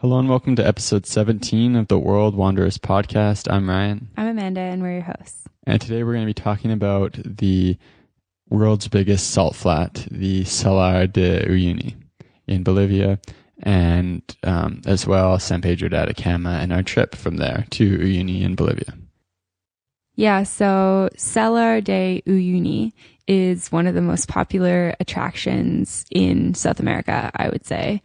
Hello and welcome to episode 17 of the World Wanderers podcast. I'm Ryan. I'm Amanda and we're your hosts. And today we're going to be talking about the world's biggest salt flat, the Salar de Uyuni in Bolivia, and as well San Pedro de Atacama and our trip from there to Uyuni in Bolivia. Yeah, so Salar de Uyuni is one of the most popular attractions in South America, I would say.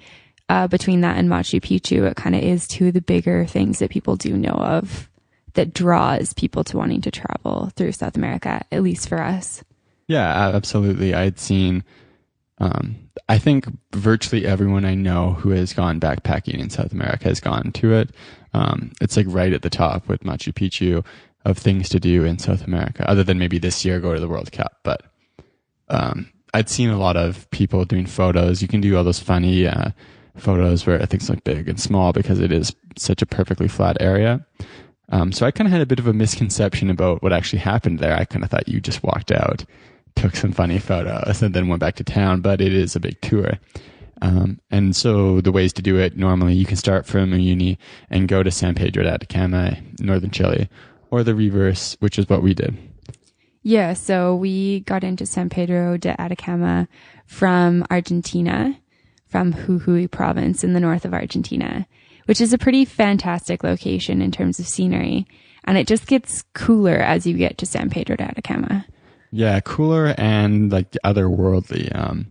Between that and Machu Picchu, it kind of is two of the bigger things that people do know of that draws people to wanting to travel through South America, at least for us. Yeah, absolutely. I'd seen, I think virtually everyone I know who has gone backpacking in South America has gone to it. It's like right at the top with Machu Picchu of things to do in South America, other than maybe this year go to the World Cup. But I'd seen a lot of people doing photos. You can do all those funny photos where things look big and small because it is such a perfectly flat area. So I kind of had a bit of a misconception about what actually happened there. I kind of thought you just walked out, took some funny photos, and then went back to town, but it is a big tour. And so the ways to do it, normally you can start from Uyuni and go to San Pedro de Atacama, northern Chile, or the reverse, which is what we did. Yeah, so we got into San Pedro de Atacama from Argentina, from Jujuy province in the north of Argentina, which is a pretty fantastic location in terms of scenery. And it just gets cooler as you get to San Pedro de Atacama. Yeah, cooler and like otherworldly. I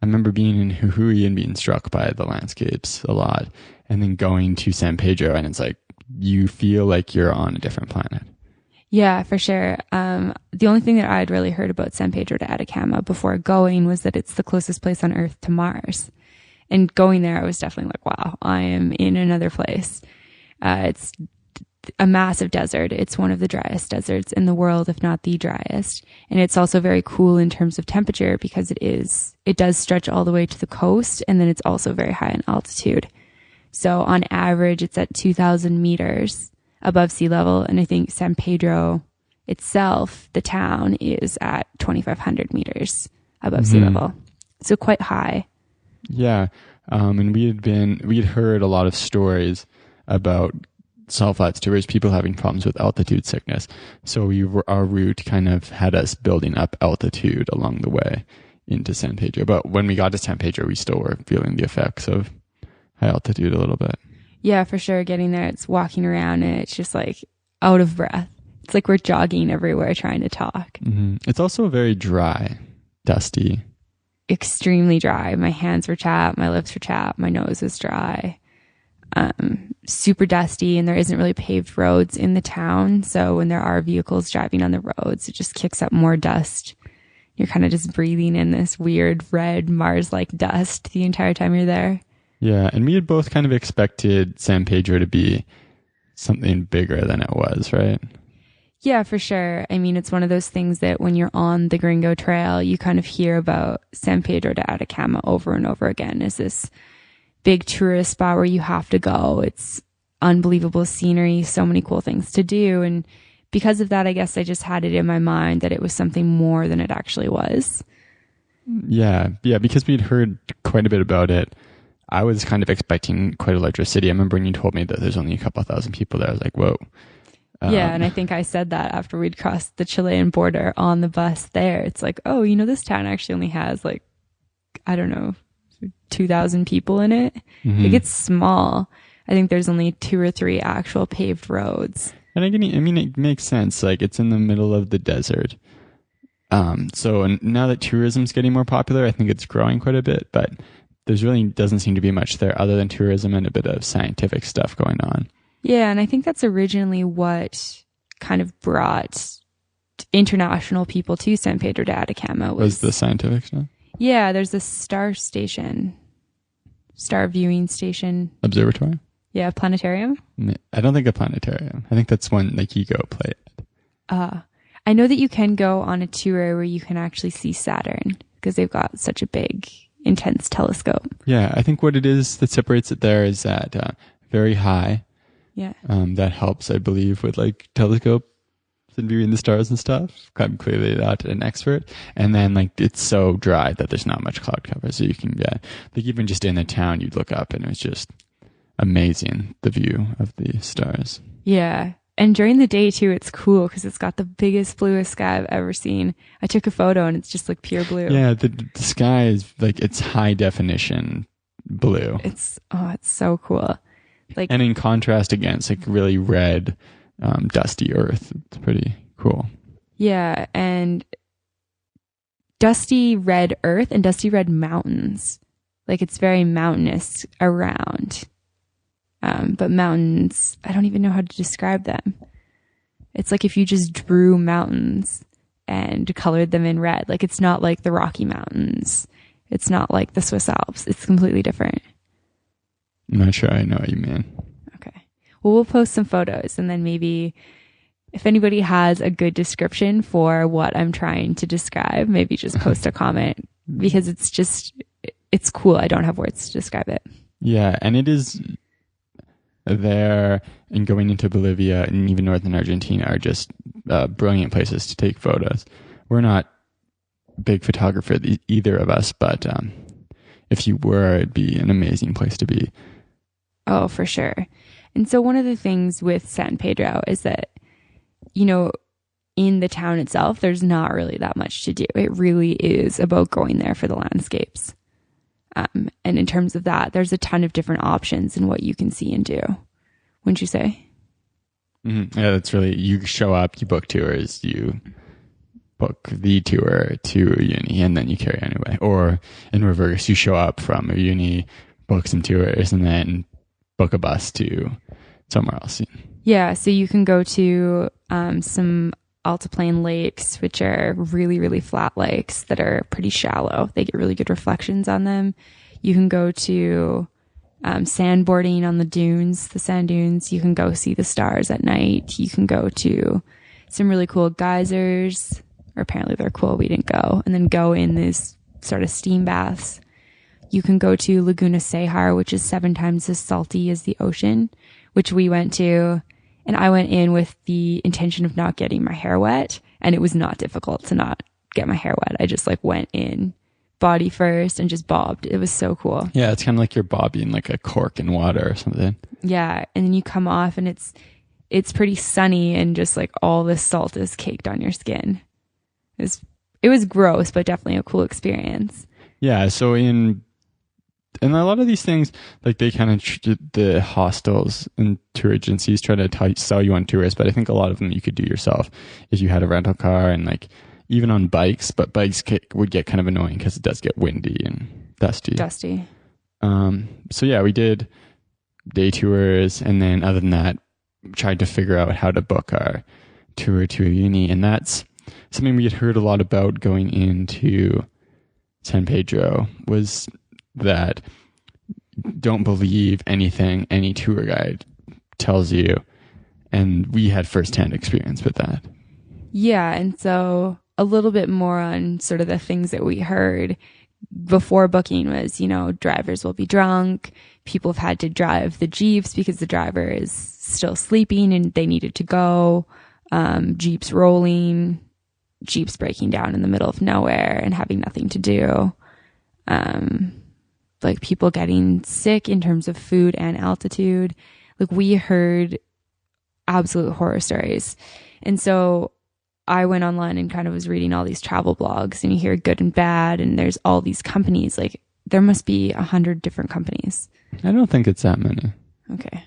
remember being in Jujuy and being struck by the landscapes a lot. And then going to San Pedro and it's like, you feel like you're on a different planet. Yeah, for sure. The only thing that I'd really heard about San Pedro de Atacama before going was that it's the closest place on Earth to Mars. And going there, I was definitely like, wow, I am in another place. It's a massive desert. It's one of the driest deserts in the world, if not the driest. And it's also very cool in terms of temperature because it does stretch all the way to the coast. And then it's also very high in altitude. So on average, it's at 2,000 meters above sea level. And I think San Pedro itself, the town, is at 2,500 meters above sea level. So quite high. Yeah. And we had heard a lot of stories about salt flats tours, people having problems with altitude sickness. So our route kind of had us building up altitude along the way into San Pedro. But when we got to San Pedro, we still were feeling the effects of high altitude a little bit. Yeah, for sure. Getting there, it's walking around and it's just like out of breath. It's like we're jogging everywhere trying to talk. Mm-hmm. It's also very dry, dusty. Extremely dry. My hands were chapped, my lips were chapped, my nose was dry. Super dusty, and there isn't really paved roads in the town. So when there are vehicles driving on the roads, it just kicks up more dust. You're kind of just breathing in this weird red Mars-like dust the entire time you're there. Yeah, and we had both kind of expected San Pedro to be something bigger than it was, right? Yeah, for sure. I mean, it's one of those things that when you're on the Gringo Trail, you kind of hear about San Pedro de Atacama over and over again as this big tourist spot where you have to go. It's unbelievable scenery, so many cool things to do. And because of that, I guess I just had it in my mind that it was something more than it actually was. Yeah, because we'd heard quite a bit about it. I was kind of expecting quite a larger city. I remember when you told me that there's only a couple thousand people there, I was like, whoa. Yeah, and I think I said that after we'd crossed the Chilean border on the bus there. It's like, oh, this town actually only has like, I don't know, 2,000 people in it. Mm-hmm. Like, it's small. I think there's only 2 or 3 actual paved roads. And I mean, it makes sense. Like, it's in the middle of the desert. So now that tourism's getting more popular, I think it's growing quite a bit, but there's really doesn't seem to be much there other than tourism and a bit of scientific stuff going on. Yeah, and I think that's originally what kind of brought international people to San Pedro de Atacama. Was the scientific stuff? Yeah, there's a star viewing station. Observatory? Yeah, planetarium. I don't think a planetarium. I think that's one like you go play it. I know that you can go on a tour where you can actually see Saturn because they've got such a big, intense telescope. Yeah, I think what it is that separates it there is that very high. Yeah. That helps, I believe, with like telescope and viewing the stars and stuff. I'm clearly not an expert. And then like it's so dry that there's not much cloud cover. So you can get like even just in the town, you'd look up and it's just amazing, the view of the stars. Yeah. And during the day too, it's cool because it's got the biggest, bluest sky I've ever seen. I took a photo and it's just like pure blue. Yeah, the sky is like, it's high definition blue. It's so cool. Like, and in contrast against like really red, dusty earth. It's pretty cool. Yeah. And dusty red earth and dusty red mountains. Like it's very mountainous around. But mountains, I don't even know how to describe them. It's like if you just drew mountains and colored them in red. Like it's not like the Rocky Mountains. It's not like the Swiss Alps. It's completely different. I'm not sure I know what you mean. Okay. Well, we'll post some photos and then maybe if anybody has a good description for what I'm trying to describe, maybe just post a comment because it's cool. I don't have words to describe it. Yeah. And it is there, and going into Bolivia and even northern Argentina are just brilliant places to take photos. We're not big photographers, either of us, but if you were, it'd be an amazing place to be. Oh, for sure. And so one of the things with San Pedro is that, you know, in the town itself, there's not really that much to do. It really is about going there for the landscapes. And in terms of that, there's a ton of different options in what you can see and do. Wouldn't you say? Mm-hmm. Yeah, that's really, you show up, you book tours, you book the tour to Uyuni, and then you carry anyway. Or in reverse, you show up from Uyuni, book some tours, and then book a bus to somewhere else. Yeah, so you can go to some altiplane lakes, which are really, really flat lakes that are pretty shallow. They get really good reflections on them. You can go to sandboarding on the sand dunes. You can go see the stars at night. You can go to some really cool geysers, or apparently they're cool. We didn't go. And then go in these sort of steam baths. You can go to Laguna Sejar, which is 7 times as salty as the ocean, which we went to. And I went in with the intention of not getting my hair wet. And it was not difficult to not get my hair wet. I just like went in body first and just bobbed. It was so cool. Yeah, it's kind of like you're bobbing like a cork in water or something. Yeah. And then you come off and it's pretty sunny and just like all this salt is caked on your skin. It was gross, but definitely a cool experience. Yeah. So in a lot of these things, like they kind of, the hostels and tour agencies try to sell you on tours, but I think a lot of them you could do yourself if you had a rental car and like even on bikes, but bikes would get kind of annoying because it does get windy and dusty. So yeah, we did day tours, and then other than that, tried to figure out how to book our tour to Uyuni, and that's something we had heard a lot about going into San Pedro, was that don't believe anything any tour guide tells you, and we had firsthand experience with that. Yeah, and so a little bit more on sort of the things that we heard before booking was, you know, drivers will be drunk. People have had to drive the Jeeps because the driver is still sleeping and they needed to go. Jeeps rolling, Jeeps breaking down in the middle of nowhere and having nothing to do. Like people getting sick in terms of food and altitude. Like we heard absolute horror stories. And so I went online and kind of was reading all these travel blogs, and you hear good and bad, and there's all these companies. Like there must be 100 different companies. I don't think it's that many. Okay.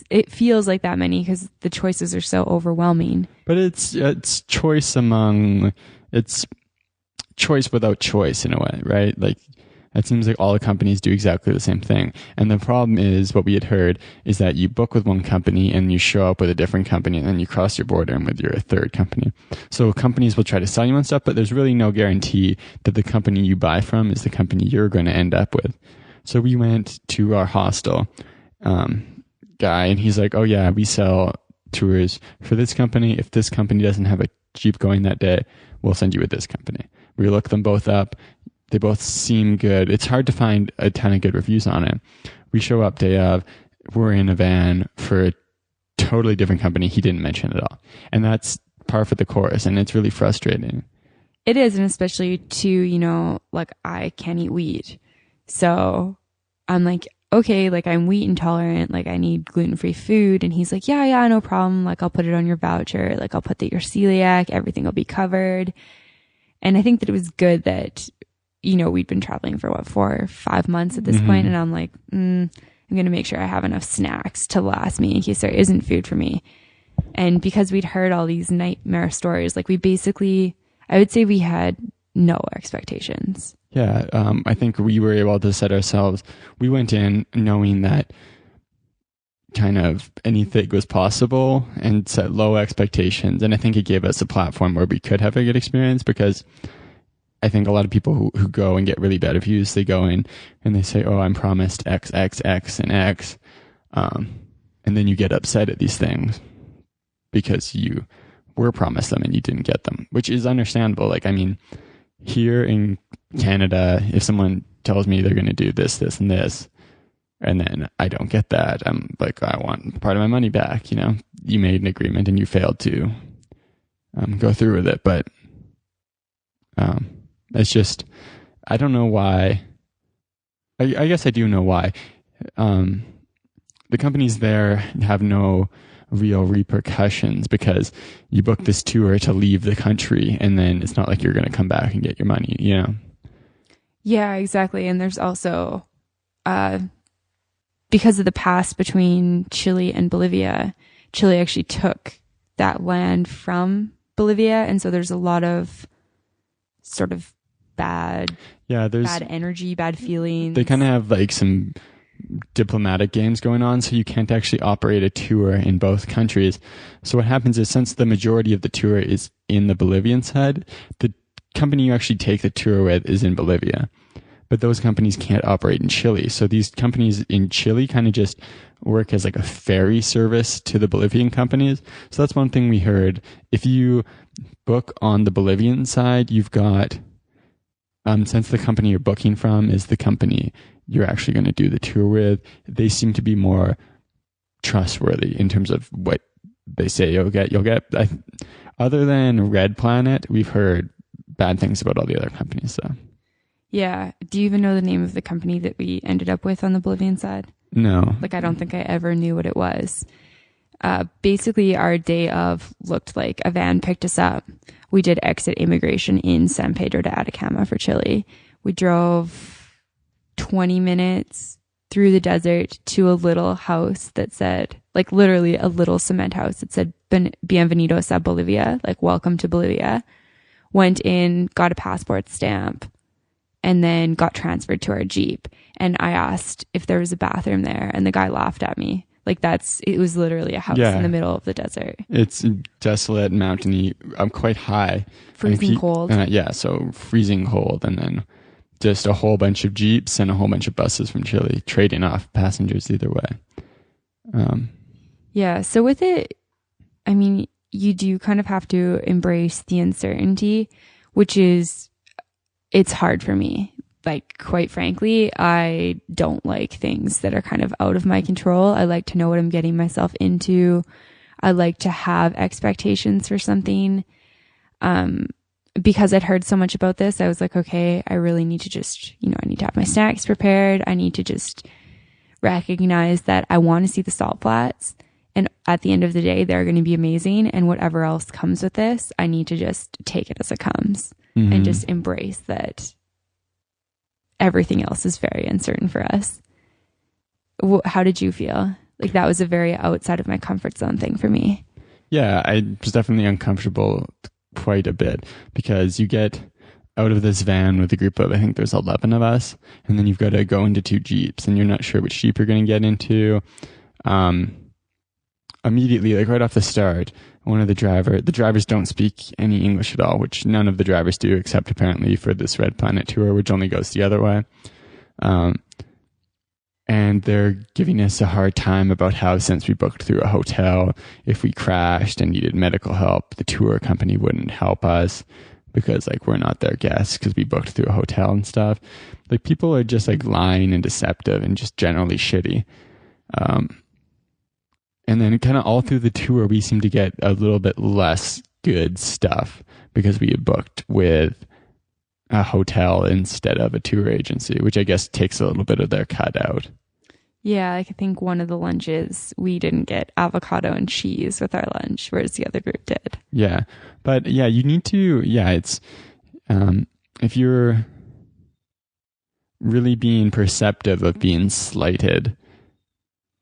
It feels like that many because the choices are so overwhelming. But it's choice it's choice without choice in a way, right? Like it seems like all the companies do exactly the same thing. And the problem is, what we had heard is that you book with one company and you show up with a different company, and then you cross your border and with your third company. So companies will try to sell you on stuff, but there's really no guarantee that the company you buy from is the company you're going to end up with. So we went to our hostel guy, and he's like, oh yeah, we sell tours for this company. If this company doesn't have a Jeep going that day, we'll send you with this company. We looked them both up. They both seem good. It's hard to find a ton of good reviews on it. We show up day of, we're in a van for a totally different company he didn't mention at all. And that's par for the course, and it's really frustrating. It is, and especially too, you know, like I can't eat weed. So I'm like, okay, like I'm wheat intolerant, like I need gluten-free food. And he's like, yeah, no problem. Like I'll put it on your voucher. Like I'll put that you're celiac, everything will be covered. And I think that it was good that, you know, we'd been traveling for 4 or 5 months at this point, and I'm like, I'm going to make sure I have enough snacks to last me in case there isn't food for me. And because we'd heard all these nightmare stories, like we basically, I would say we had no expectations. Yeah, I think we were able to set ourselves, we went in knowing that kind of anything was possible and set low expectations. And I think it gave us a platform where we could have a good experience, because I think a lot of people who go and get really bad reviews, they go in and they say, oh, I'm promised X, X, X, and X. And then you get upset at these things because you were promised them and you didn't get them, which is understandable. Like, I mean, here in Canada, if someone tells me they're going to do this, this, and this, and then I don't get that, I'm like, I want part of my money back. You know, you made an agreement and you failed to go through with it. But it's just, I don't know why. I guess I do know why. The companies there have no real repercussions, because you book this tour to leave the country, and then it's not like you're going to come back and get your money, you know? Yeah, exactly. And there's also, because of the pass between Chile and Bolivia, Chile actually took that land from Bolivia. And so there's a lot of sort of bad energy, bad feelings. They kind of have like some diplomatic games going on, so you can't actually operate a tour in both countries. So what happens is, since the majority of the tour is in the Bolivian side, the company you actually take the tour with is in Bolivia, but those companies can't operate in Chile. So these companies in Chile kind of just work as like a ferry service to the Bolivian companies. So that's one thing we heard. If you book on the Bolivian side, you've got, since the company you're booking from is the company you're actually going to do the tour with, they seem to be more trustworthy in terms of what they say you'll get. Other than Red Planet, we've heard bad things about all the other companies. So, yeah. Do you even know the name of the company that we ended up with on the Bolivian side? No. Like, I don't think I ever knew what it was. Basically, our day of looked like a van picked us up. We did exit immigration in San Pedro de Atacama for Chile. We drove 20 minutes through the desert to a little house that said, like literally a little cement house that said, Bienvenidos a Bolivia, like welcome to Bolivia. Went in, got a passport stamp, and then got transferred to our Jeep. And I asked if there was a bathroom there, and the guy laughed at me. Like it was literally a house in the middle of the desert. It's desolate, mountainy, quite high. Freezing cold. So freezing cold, and then just a whole bunch of Jeeps and a whole bunch of buses from Chile, trading off passengers either way. So with it, I mean, you do kind of have to embrace the uncertainty, which is, it's hard for me. Like, quite frankly, I don't like things that are kind of out of my control. I like to know what I'm getting myself into. I like to have expectations for something. Because I'd heard so much about this, I was like, okay, I really need to just, I need to have my snacks prepared. I need to just recognize that I want to see the salt flats. And at the end of the day, they're going to be amazing. And whatever else comes with this, I need to just take it as it comes and just embrace that everything else is very uncertain for us. How did you feel? Like, that was a very outside of my comfort zone thing for me. Yeah, I was definitely uncomfortable quite a bit, because you get out of this van with a group of, I think there's 11 of us, and then you've got to go into 2 Jeeps, and you're not sure which Jeep you're going to get into. Immediately, like right off the start, the drivers don't speak any English at all, which none of the drivers do, except apparently for this Red Planet tour, which only goes the other way. And they're giving us a hard time about how, since we booked through a hotel, if we crashed and needed medical help, the tour company wouldn't help us because, like, we're not their guests because we booked through a hotel and stuff. Like, people are just, like, lying and deceptive and just generally shitty. And then kind of all through the tour, we seem to get a little bit less good stuff because we had booked with a hotel instead of a tour agency, which I guess takes a little bit of their cut out. Yeah, like I think one of the lunches we didn't get avocado and cheese with our lunch, whereas the other group did. Yeah. But yeah, you need to, yeah, it's, if you're really being perceptive of being slighted,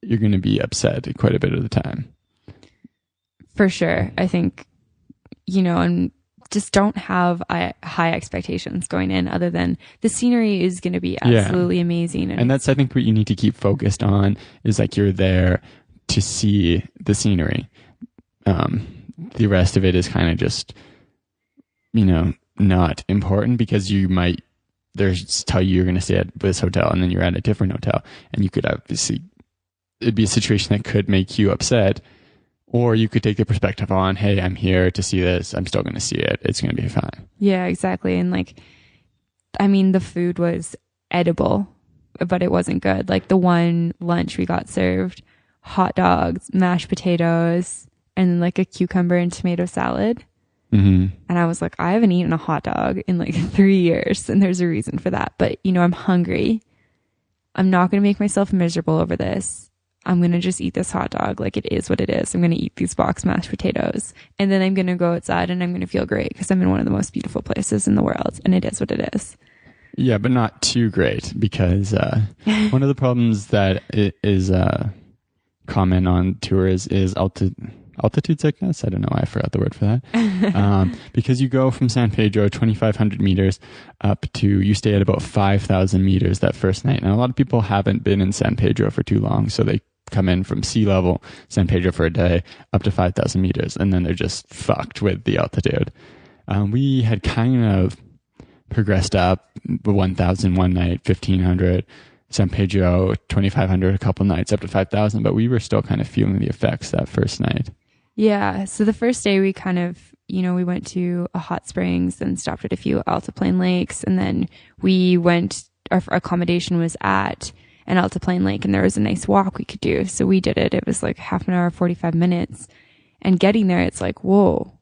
you're going to be upset quite a bit of the time. For sure. I think, and just don't have high expectations going in other than the scenery is going to be absolutely amazing. And that's, I think, what you need to keep focused on is like you're there to see the scenery. The rest of it is kind of just, not important because there's tell you you're going to stay at this hotel and then you're at a different hotel and you could obviously, it'd be a situation that could make you upset. Or you could take the perspective on, hey, I'm here to see this. I'm still going to see it. It's going to be fine. Yeah, exactly. And the food was edible, but it wasn't good. Like the one lunch we got served, hot dogs, mashed potatoes, and like a cucumber and tomato salad. Mm-hmm. And I was like, I haven't eaten a hot dog in like 3 years. And there's a reason for that. But, I'm hungry. I'm not going to make myself miserable over this. I'm going to just eat this hot dog like it is what it is. I'm going to eat these box mashed potatoes. And then I'm going to go outside and I'm going to feel great because I'm in one of the most beautiful places in the world. And it is what it is. Yeah, but not too great because one of the problems that is common on tours is altitude sickness. I don't know why I forgot the word for that. Because you go from San Pedro 2,500 meters up to, you stay at about 5,000 meters that first night. And a lot of people haven't been in San Pedro for too long. So they come in from sea level, San Pedro for a day, up to 5,000 meters. And then they're just fucked with the altitude. We had kind of progressed up 1,000 one night, 1,500. San Pedro 2,500 a couple nights up to 5,000. But we were still kind of feeling the effects that first night. Yeah. So the first day we kind of, we went to a hot springs and stopped at a few altiplane lakes. And then our accommodation was at an altiplane lake and there was a nice walk we could do. So we did it. It was like half an hour, 45 minutes. And getting there, it's like, whoa,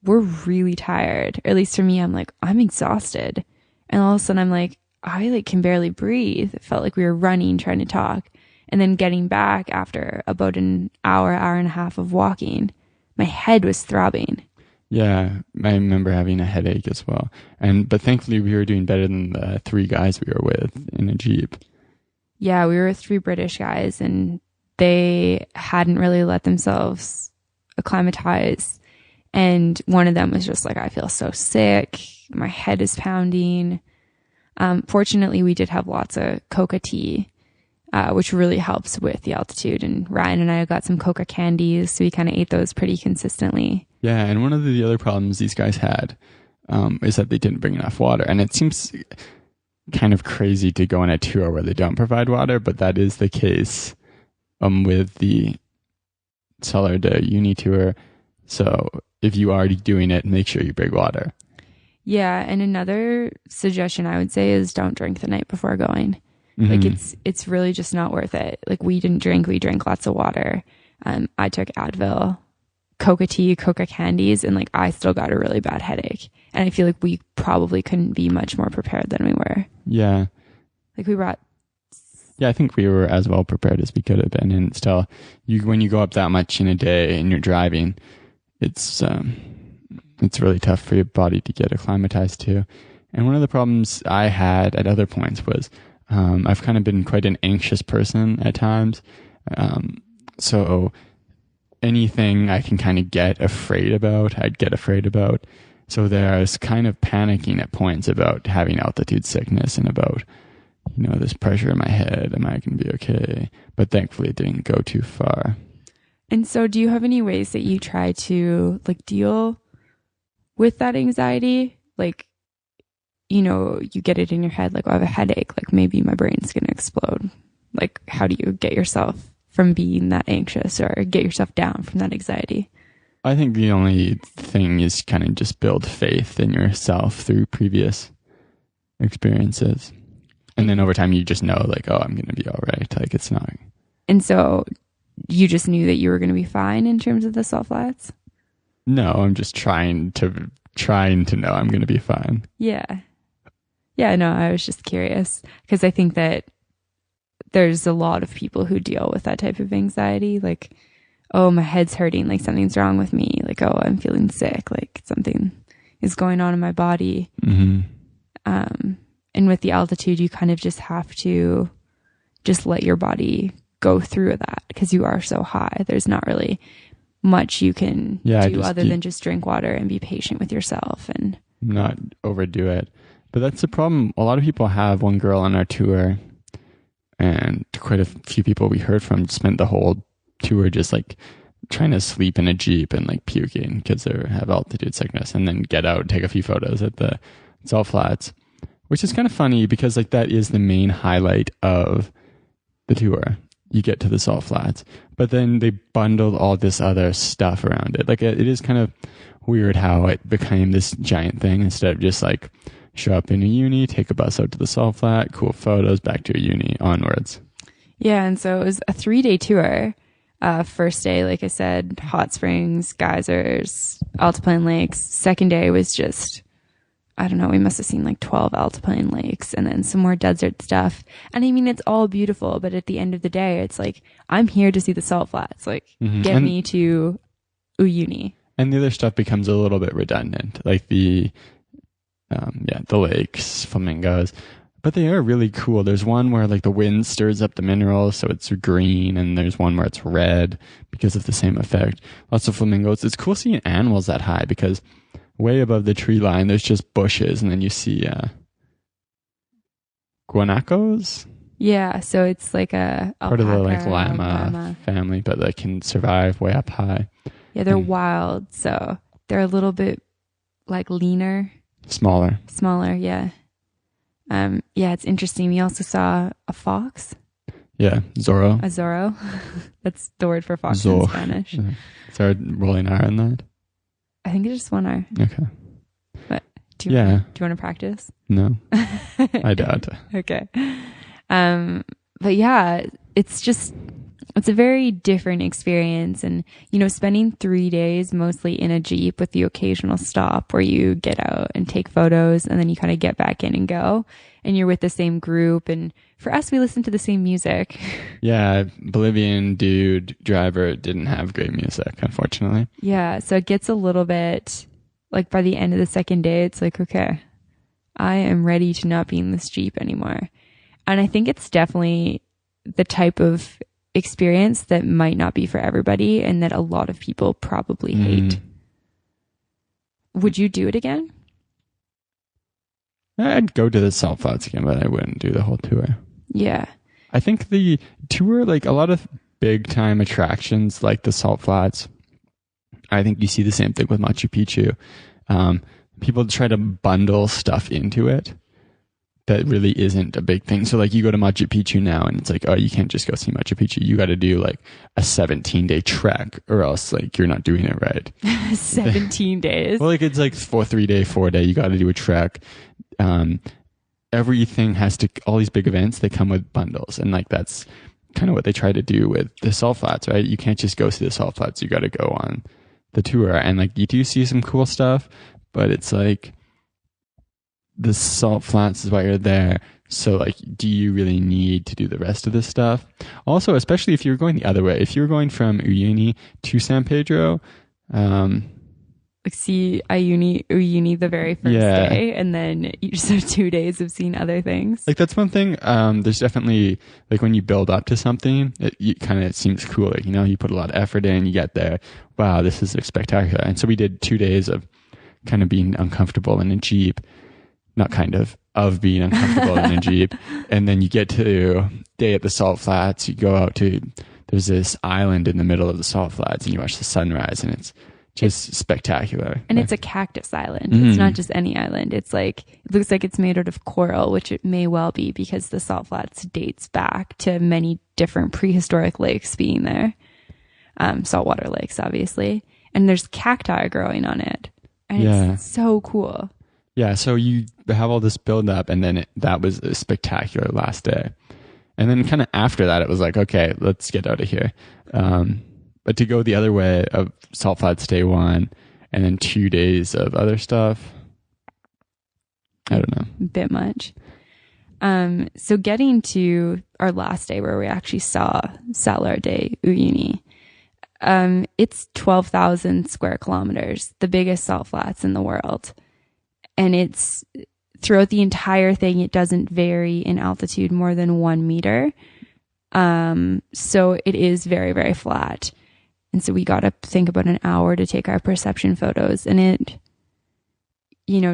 we're really tired. Or at least for me, I'm like, I'm exhausted. And all of a sudden I'm like, I can barely breathe. It felt like we were running, trying to talk. And then getting back after about an hour and a half of walking, my head was throbbing. Yeah, I remember having a headache as well. But thankfully we were doing better than the 3 guys we were with in a Jeep. Yeah, we were with 3 British guys and they hadn't really let themselves acclimatize. And one of them was just like, I feel so sick. My head is pounding. Fortunately, we did have lots of coca tea, which really helps with the altitude. And Ryan and I got some coca candies, so we kind of ate those pretty consistently. Yeah, and one of the other problems these guys had is that they didn't bring enough water. And it seems kind of crazy to go on a tour where they don't provide water, but that is the case with the Salar de Uyuni tour. So if you are doing it, make sure you bring water. Yeah, and another suggestion I would say is don't drink the night before going. Mm-hmm. Like it's really just not worth it. Like we didn't drink, we drank lots of water. I took Advil, coca tea, coca candies, and like I still got a really bad headache. And I feel like we probably couldn't be much more prepared than we were. Yeah. Like we brought. Yeah, I think we were as well prepared as we could have been. And still, when you go up that much in a day and you're driving, it's really tough for your body to get acclimatized to. And one of the problems I had at other points was I've kind of been quite an anxious person at times. So anything I can kind of get afraid about, I'd get afraid about. So I was kind of panicking at points about having altitude sickness and about, this pressure in my head. Am I going to be okay? But thankfully it didn't go too far. And so do you have any ways that you try to deal with that anxiety? You get it in your head, I have a headache, maybe my brain's going to explode. How do you get yourself from being that anxious or get yourself down from that anxiety? I think the only thing is kind of just build faith in yourself through previous experiences. And then over time you just know I'm going to be all right. It's not. And so you just knew that you were going to be fine in terms of the salt flats? No, I'm just trying to know I'm going to be fine. Yeah. Yeah, no, I was just curious because I think that there's a lot of people who deal with that type of anxiety. Like, oh, my head's hurting, like something's wrong with me. Like, oh, I'm feeling sick, like something is going on in my body. Mm-hmm. And with the altitude, you kind of just have to just let your body go through that because you are so high. There's not really much you can do other than just drink water and be patient with yourself and not overdo it. But that's the problem. A lot of people have. One girl on our tour, and quite a few people we heard from, spent the whole tour just like trying to sleep in a Jeep and like puking because they have altitude sickness, and then get out and take a few photos at the salt flats, which is kind of funny because like that is the main highlight of the tour. You get to the salt flats, but then they bundled all this other stuff around it. Like it is kind of weird how it became this giant thing instead of just like show up in Uyuni, take a bus out to the salt flat, cool photos, back to Uyuni, onwards. Yeah, and so it was a 3-day tour. First day, like I said, hot springs, geysers, alpine lakes. Second day was just, I don't know, we must have seen like 12 alpine lakes and then some more desert stuff. And I mean, it's all beautiful, but at the end of the day, it's like, I'm here to see the salt flats. Like, get me to Uyuni. And the other stuff becomes a little bit redundant, like the lakes, flamingos. But they are really cool. There's one where like the wind stirs up the minerals, so it's green, and there's one where it's red because of the same effect. Lots of flamingos. It's cool seeing animals that high because way above the tree line, there's just bushes, and then you see guanacos. Yeah, so it's like a part of the like llama family, but they can survive way up high. Yeah, they're wild, so they're a little bit like leaner, smaller. Yeah. Yeah, it's interesting. We also saw a fox. Yeah, Zorro. A Zorro. That's the word for fox in Spanish. Yeah. Is there a rolling R in that? I think it's just one R. Okay. But do you want to practice? No. I doubt. Okay. But yeah, it's a very different experience. And, you know, spending 3 days mostly in a Jeep with the occasional stop where you get out and take photos and then you kind of get back in and go, and you're with the same group. And for us, we listen to the same music. Yeah. Bolivian driver didn't have great music, unfortunately. Yeah. So it gets a little bit like by the end of the second day, it's like, okay, I am ready to not be in this Jeep anymore. And I think it's definitely the type of experience that might not be for everybody and that a lot of people probably hate. Would you do it again? I'd go to the salt flats again, but I wouldn't do the whole tour. Yeah. I think the tour, like a lot of big time attractions like the salt flats, I think you see the same thing with Machu Picchu. People try to bundle stuff into it that really isn't a big thing. So like you go to Machu Picchu now and it's like, oh, you can't just go see Machu Picchu. You got to do like a 17-day trek or else like you're not doing it right. 17 days. Well, like it's like 3-day, 4-day. You got to do a trek. Everything has to, all these big events, they come with bundles. And like that's kind of what they try to do with the salt flats, right? You can't just go see the salt flats. You got to go on the tour. And like you do see some cool stuff, but it's like, the salt flats is why you're there. So like, do you really need to do the rest of this stuff? Also, especially if you're going the other way, if you're going from Uyuni to San Pedro, like see Uyuni the very first day, and then you just have 2 days of seeing other things. Like that's one thing. There's definitely like when you build up to something, it seems cool. Like, you know, you put a lot of effort in, you get there. Wow, this is spectacular. And so we did 2 days of kind of being uncomfortable in a Jeep. Not kind of being uncomfortable in a Jeep. And then you get to day at the salt flats. You go out to, there's this island in the middle of the salt flats and you watch the sunrise and it's just spectacular. And it's a cactus island. It's not just any island. It's like, it looks like it's made out of coral, which it may well be because the salt flats dates back to many different prehistoric lakes being there. Saltwater lakes, obviously. And there's cacti growing on it. And it's so cool. Yeah, so you have all this build up and then that was a spectacular last day. And then kind of after that, it was like, okay, let's get out of here. But to go the other way of salt flats day 1 and then 2 days of other stuff, I don't know. Bit much. So getting to our last day where we actually saw Salar de Uyuni, it's 12,000 square kilometers, the biggest salt flats in the world. And it's throughout the entire thing, it doesn't vary in altitude more than 1 meter. So it is very, very flat. And so we got to think about an hour to take our perception photos. And it,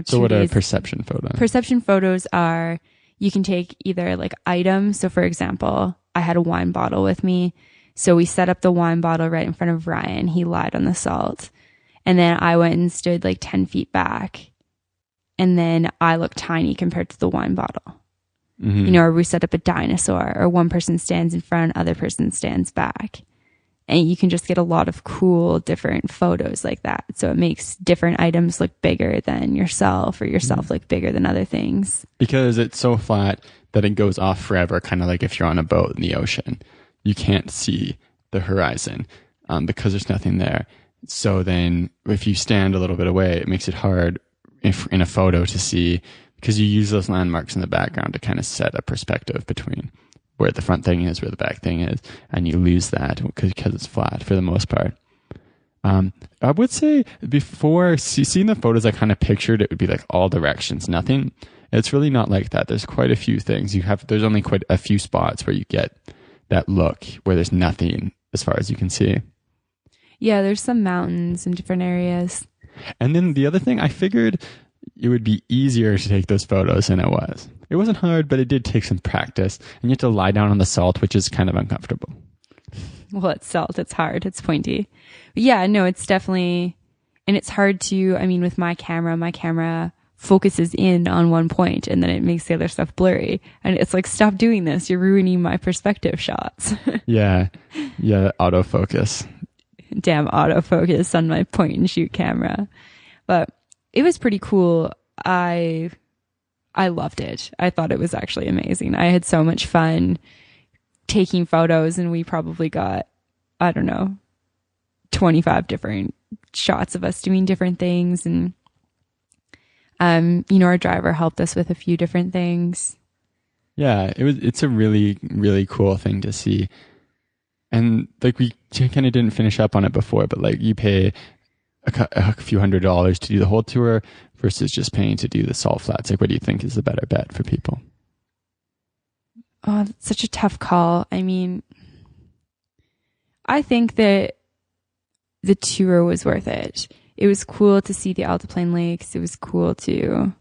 So what are perception photos? Perception photos are, you can take either like items. So for example, I had a wine bottle with me. So we set up the wine bottle right in front of Ryan. He lied on the salt. And then I went and stood like 10 feet back. And then I looked tiny compared to the wine bottle. Mm-hmm. Or we set up a dinosaur, or one person stands in front, other person stands back. And you can just get a lot of cool, different photos like that. So it makes different items look bigger than yourself, or yourself look bigger than other things. Because it's so flat that it goes off forever, kind of like if you're on a boat in the ocean. You can't see the horizon because there's nothing there. So then if you stand a little bit away, it makes it hard in a photo to see, because you use those landmarks in the background to kind of set a perspective between where the front thing is, where the back thing is, and you lose that because it's flat for the most part. I would say before seeing the photos, I kind of pictured it would be like all directions, nothing. It's really not like that. There's quite a few things. There's only quite a few spots where you get that look where there's nothing as far as you can see. Yeah, there's some mountains in different areas. And then the other thing, I figured it would be easier to take those photos than it was. It wasn't hard, but it did take some practice. And you have to lie down on the salt, which is kind of uncomfortable. Well, it's salt. It's hard. It's pointy. But yeah, no, it's definitely, and it's hard to, with my camera focuses in on one point and then it makes the other stuff blurry. And it's like, stop doing this. You're ruining my perspective shots. Yeah. Autofocus. Damn autofocus on my point and shoot camera. But it was pretty cool. I loved it. I thought it was actually amazing. I had so much fun taking photos, and we probably got, 25 different shots of us doing different things. And, our driver helped us with a few different things. Yeah, it's a really, really cool thing to see. And like we kind of didn't finish up on it before, but like you pay a few $100s to do the whole tour versus just paying to do the salt flats. Like, what do you think is the better bet for people? Oh, that's such a tough call. I think that the tour was worth it. It was cool to see the Altiplane Lakes. It was cool to,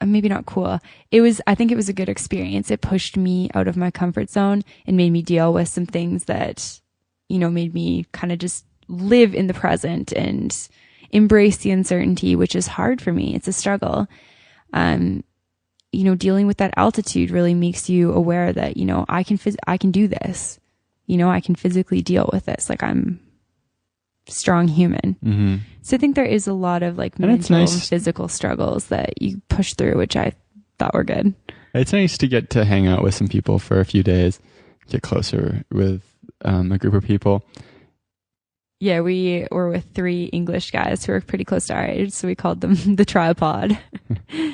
maybe not cool. I think it was a good experience. It pushed me out of my comfort zone and made me deal with some things that, made me kind of just live in the present and embrace the uncertainty, which is hard for me. It's a struggle. Dealing with that altitude really makes you aware that, I can do this. I can physically deal with this. Like, I'm a strong human. Mm-hmm. So I think there is a lot of like mental and physical struggles that you push through, which I thought were good. It's nice to get to hang out with some people for a few days, get closer with a group of people. Yeah, we were with 3 English guys who were pretty close to our age, so we called them the tripod.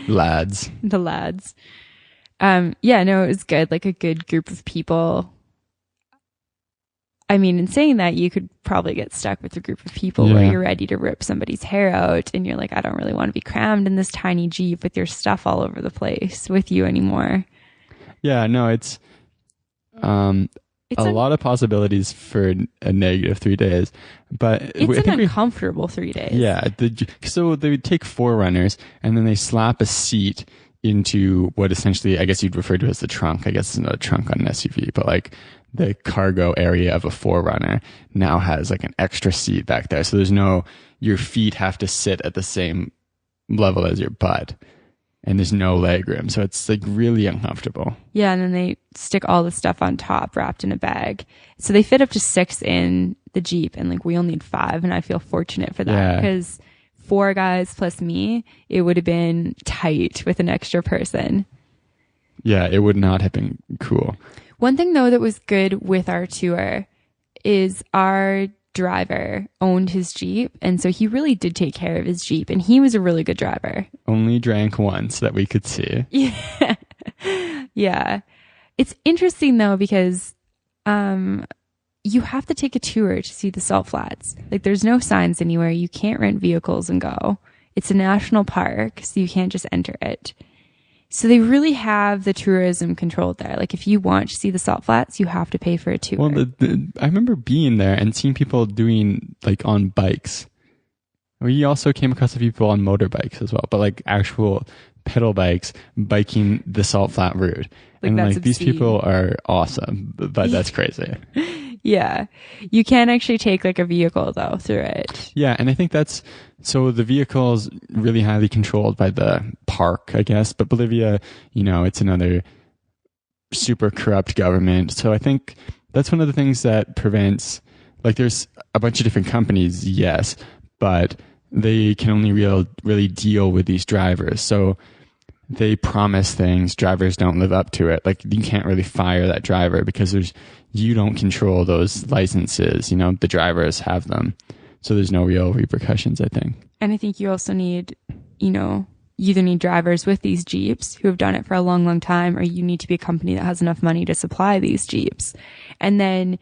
Lads. The lads. It was good, like a good group of people. In saying that, you could probably get stuck with a group of people where you're ready to rip somebody's hair out and you're like, I don't really want to be crammed in this tiny Jeep with your stuff all over the place with you anymore. Yeah, no, it's a lot of possibilities for a negative 3 days, but it's an uncomfortable 3 days. Yeah. So they would take 4 runners and then they slap a seat into what essentially, I guess you'd refer to as the trunk. I guess it's not a trunk on an SUV, but like the cargo area of a 4Runner now has like an extra seat back there. So your feet have to sit at the same level as your butt. And there's no leg room. So it's like really uncomfortable. Yeah. And then they stick all the stuff on top wrapped in a bag. So they fit up to 6 in the Jeep, and like we only need 5. And I feel fortunate for that because 4 guys plus me, it would have been tight with an extra person. Yeah. It would not have been cool. One thing though that was good with our tour is our driver owned his Jeep. And so he really did take care of his Jeep, and he was a really good driver. Only drank once that we could see. Yeah. Yeah. It's interesting though, because, you have to take a tour to see the salt flats. Like, there's no signs anywhere. You can't rent vehicles and go. It's a national park, so you can't just enter it. So they really have the tourism controlled there. Like, if you want to see the salt flats, you have to pay for a tour. Well, I remember being there and seeing people doing, like, on bikes. We also came across the people on motorbikes as well, but like actual pedal bikes biking the salt flat route. Like, and that's like these obscene. people are awesome, but that's crazy. Yeah. You can actually take like a vehicle though through it. Yeah, and I think so the vehicle's really highly controlled by the park, I guess, but Bolivia, it's another super corrupt government. So I think that's one of the things that prevents, like, there's a bunch of different companies, yes, but they can only really deal with these drivers. So they promise things, drivers don't live up to it. Like, you can't really fire that driver because you don't control those licenses. The drivers have them. So there's no real repercussions, I think. And I think you also need, you either need drivers with these Jeeps who have done it for a long, long time, or you need to be a company that has enough money to supply these Jeeps. And then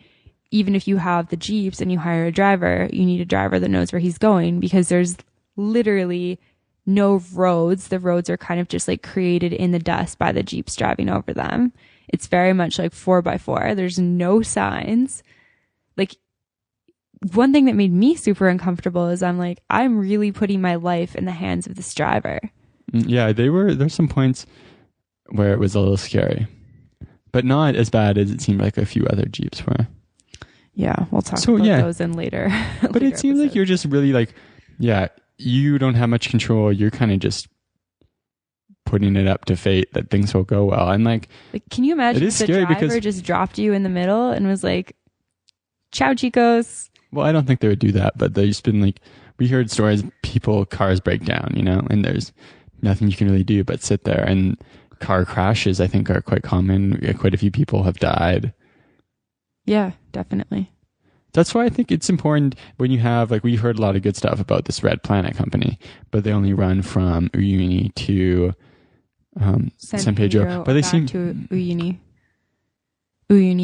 even if you have the Jeeps and you hire a driver, you need a driver that knows where he's going, because there's literally no roads. The roads are kind of just like created in the dust by the Jeeps driving over them. It's very much like 4x4. There's no signs. Like, one thing that made me super uncomfortable is I'm really putting my life in the hands of this driver. Yeah, there's some points where it was a little scary, but not as bad as it seemed like a few other Jeeps were. Yeah, we'll talk about those in later. But it seems like you're just really like, yeah, you don't have much control. You're kind of just putting it up to fate that things will go well. And like can you imagine if the driver just dropped you in the middle and was like, ciao, chicos? Well, I don't think they would do that, but there's been like, we heard stories, cars break down, and there's nothing you can really do but sit there. And car crashes, I think, are quite common. Quite a few people have died. Yeah, definitely. That's why I think it's important when you have, like, we heard a lot of good stuff about this Red Planet company, but they only run from Uyuni to San Pedro. But they seem to Uyuni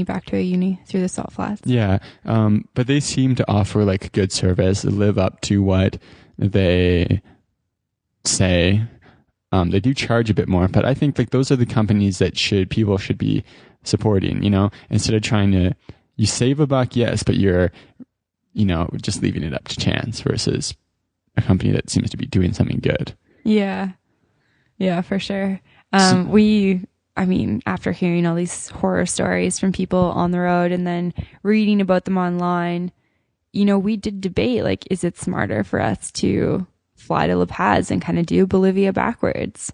back to Uyuni through the salt flats. Yeah, but they seem to offer like good service, live up to what they say. They do charge a bit more, but I think like those are the companies that people should be supporting. Instead of trying to, you save a buck, yes, but you're, just leaving it up to chance versus a company that seems to be doing something good. Yeah, for sure. After hearing all these horror stories from people on the road and then reading about them online, we did debate, like, is it smarter for us to fly to La Paz and kind of do Bolivia backwards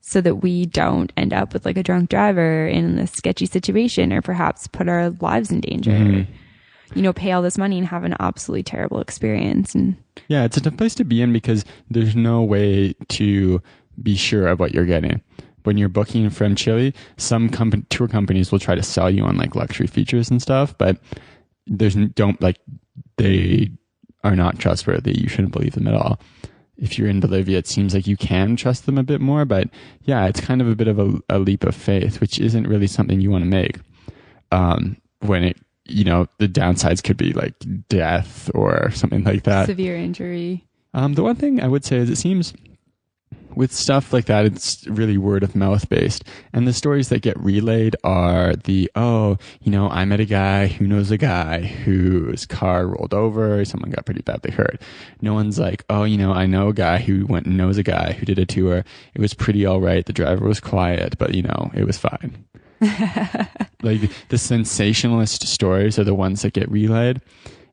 so that we don't end up with like a drunk driver in a sketchy situation, or perhaps put our lives in danger, pay all this money and have an absolutely terrible experience. And yeah, it's a tough place to be in because there's no way to be sure of what you're getting. When you're booking from Chile, some tour companies will try to sell you on like luxury features and stuff, but they are not trustworthy. You shouldn't believe them at all. If you're in Bolivia, it seems like you can trust them a bit more, but yeah, it's kind of a bit of a leap of faith, which isn't really something you want to make. When it, the downsides could be like death or something like that. Severe injury. The one thing I would say is it seems with stuff like that, it's really word of mouth based. And the stories that get relayed are I met a guy who knows a guy whose car rolled over, someone got pretty badly hurt. No one's like, I know a guy who went and knows a guy who did a tour. It was pretty all right. The driver was quiet, but it was fine. Like the sensationalist stories are the ones that get relayed.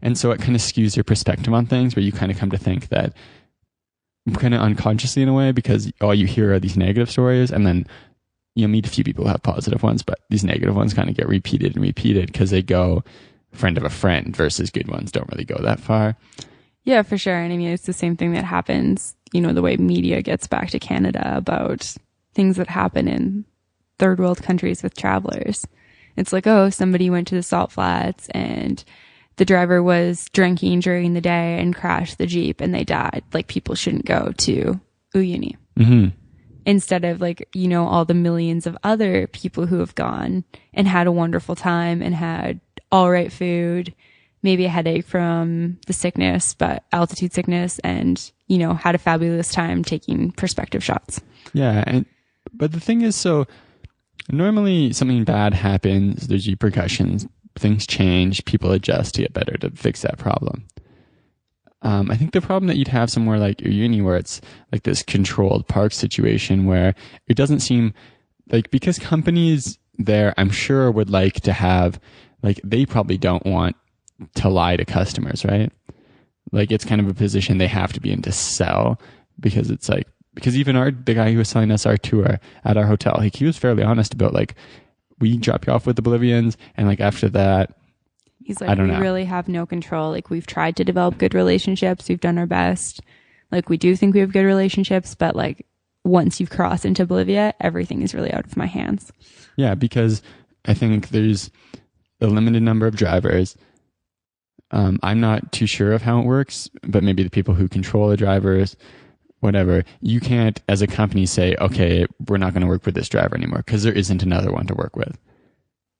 And so it kind of skews your perspective on things, where you kind of come to think that kind of unconsciously in a way, because all you hear are these negative stories, and then you'll meet a few people who have positive ones, but these negative ones kind of get repeated and repeated because they go friend of a friend, versus good ones don't really go that far. Yeah, for sure. And it's the same thing that happens, the way media gets back to Canada about things that happen in third world countries with travelers. It's like, somebody went to the salt flats and the driver was drinking during the day and crashed the Jeep and they died. Like, people shouldn't go to Uyuni. Mm-hmm. Instead of, like, you know, all the millions of other people who have gone and had a wonderful time and had all right food, maybe a headache from the sickness, but altitude sickness, and, you know, had a fabulous time taking perspective shots. Yeah. But the thing is, so normally something bad happens, there's repercussions, things change, people adjust to get better to fix that problem. I think the problem that you'd have somewhere like Uyuni, where it's like this controlled park situation where it doesn't seem like, because companies there, I'm sure, would like to have, like, they probably don't want to lie to customers, right? Like, it's kind of a position they have to be in to sell, because it's like, because even the guy who was selling us our tour at our hotel, like, he was fairly honest about, like, we drop you off with the Bolivians, and like after that, he's like, we really have no control. Like, we've tried to develop good relationships. We've done our best. Like, we do think we have good relationships, but like, once you've crossed into Bolivia, everything is really out of my hands. Yeah, because I think there's a limited number of drivers. I'm not too sure of how it works, but maybe the people who control the drivers, whatever, you can't, as a company, say, okay, we're not going to work with this driver anymore, because there isn't another one to work with.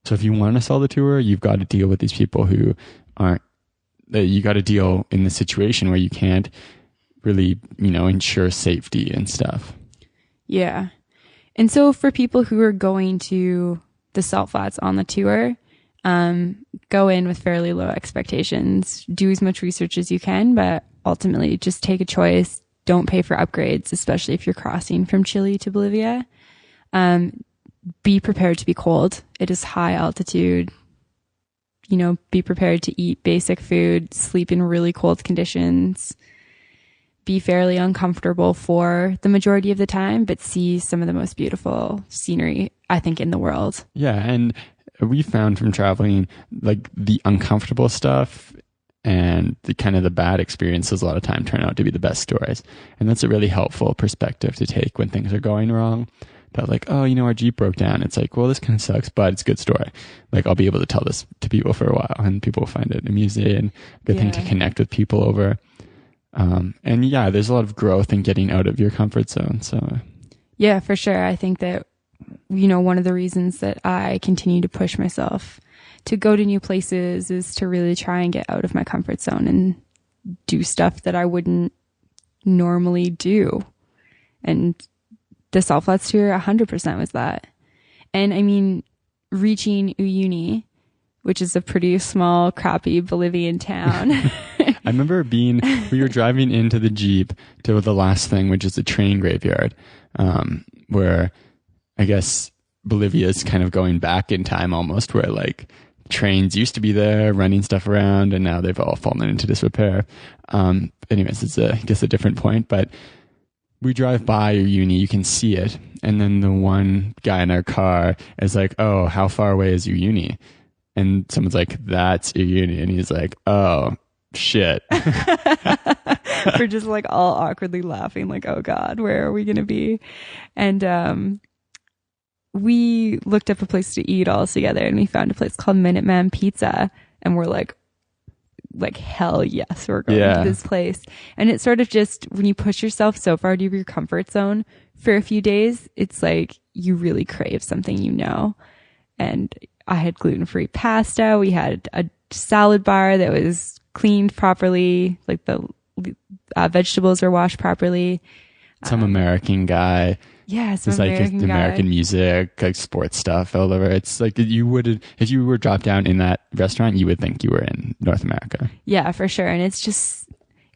So if you want to sell the tour, you've got to deal with these people who aren't, you got to deal in the situation where you can't really, you know, ensure safety and stuff. Yeah. And so for people who are going to the salt flats on the tour, go in with fairly low expectations, do as much research as you can, but ultimately just take a choice. Don't pay for upgrades, especially if you're crossing from Chile to Bolivia. Be prepared to be cold. It is high altitude. You know, be prepared to eat basic food, sleep in really cold conditions, be fairly uncomfortable for the majority of the time, but see some of the most beautiful scenery, I think, in the world. Yeah. And we found from traveling, like, the uncomfortable stuff and the kind of the bad experiences a lot of time turn out to be the best stories. And that's a really helpful perspective to take when things are going wrong. That, like, oh, you know, our Jeep broke down. It's like, well, this kind of sucks, but it's a good story. Like, I'll be able to tell this to people for a while, and people will find it amusing and good thing to connect with people over. And yeah, there's a lot of growth in getting out of your comfort zone. So yeah, for sure. I think that, you know, one of the reasons that I continue to push myself to go to new places is to really try and get out of my comfort zone and do stuff that I wouldn't normally do. And the Salt Flats tour 100% was that. And I mean, reaching Uyuni, which is a pretty small, crappy Bolivian town. I remember we were driving into the Jeep to the last thing, which is the train graveyard, where I guess Bolivia is kind of going back in time almost, where like trains used to be there running stuff around, and now they've all fallen into disrepair. Anyways, it's I guess a different point, but we drive by Uyuni, you can see it, and then the one guy in our car is like, oh, how far away is Uyuni? And someone's like, that's Uyuni, and he's like, oh, shit. We're just like all awkwardly laughing, like, oh God, where are we going to be? And we looked up a place to eat all together, and we found a place called Minuteman Pizza, and we're like, hell yes, we're going to this place. And it's sort of just, when you push yourself so far out of your comfort zone for a few days, it's like you really crave something, you know. And I had gluten-free pasta. We had a salad bar that was cleaned properly, like the vegetables were washed properly. Some American guy. Yeah, some it's like American music, like sports stuff all over. It's like if you were dropped down in that restaurant, you would think you were in North America. Yeah, for sure. And it's just,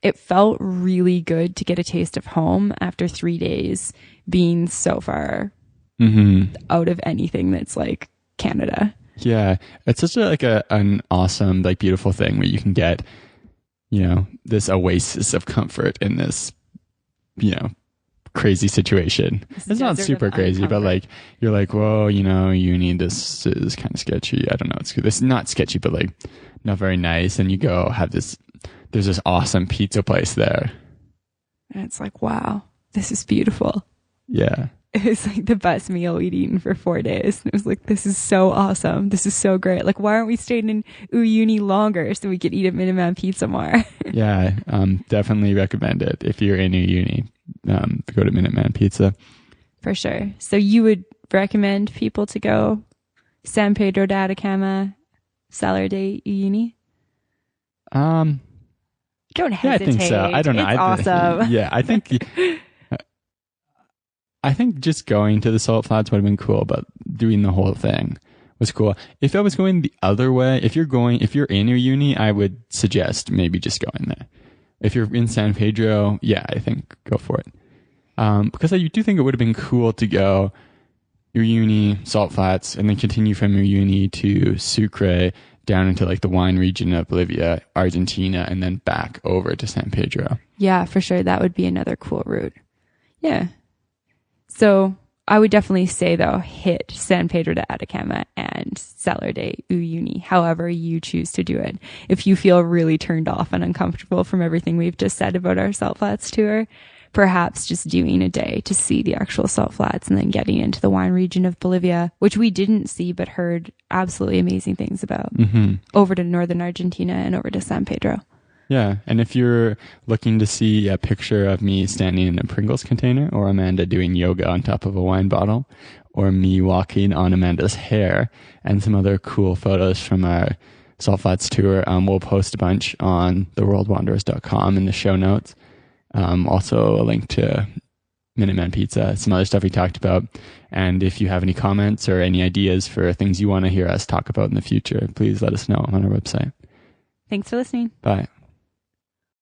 it felt really good to get a taste of home after 3 days being so far out of anything that's like Canada. Yeah, it's such an awesome, like, beautiful thing where you can get, you know, this oasis of comfort in this, you know, crazy situation. It's not super crazy, but like, you're like, whoa, you know, this is kind of sketchy. I don't know. It's not sketchy, but like not very nice. And you go there's this awesome pizza place there. And it's like, wow, this is beautiful. Yeah. it was like the best meal we'd eaten for 4 days. And it was like, this is so awesome. This is so great. Like, why aren't we staying in Uyuni longer so we could eat at Minuteman Pizza more? Yeah, definitely recommend it. If you're in Uyuni, go to Minuteman Pizza. For sure. So you would recommend people to go San Pedro de Atacama, Salar de Uyuni? Don't hesitate. Yeah, I think so. I don't know. It's awesome. Yeah, I think just going to the Salt Flats would have been cool, but doing the whole thing was cool. If I was going the other way, if you're in Uyuni, I would suggest maybe just going there. If you're in San Pedro, yeah, I think go for it. Because I do think it would have been cool to go Uyuni, Salt Flats, and then continue from Uyuni to Sucre down into like the wine region of Bolivia, Argentina, and then back over to San Pedro. Yeah, for sure. That would be another cool route. Yeah. So I would definitely say, though, hit San Pedro de Atacama and Salar de Uyuni, however you choose to do it. If you feel really turned off and uncomfortable from everything we've just said about our Salt Flats tour, perhaps just doing a day to see the actual Salt Flats and then getting into the wine region of Bolivia, which we didn't see but heard absolutely amazing things about, over to northern Argentina and over to San Pedro. Yeah, and if you're looking to see a picture of me standing in a Pringles container, or Amanda doing yoga on top of a wine bottle, or me walking on Amanda's hair, and some other cool photos from our Salt Flats tour, we'll post a bunch on theworldwanderers.com in the show notes. Also a link to Minuteman Pizza, some other stuff we talked about. And if you have any comments or any ideas for things you want to hear us talk about in the future, please let us know on our website. Thanks for listening. Bye.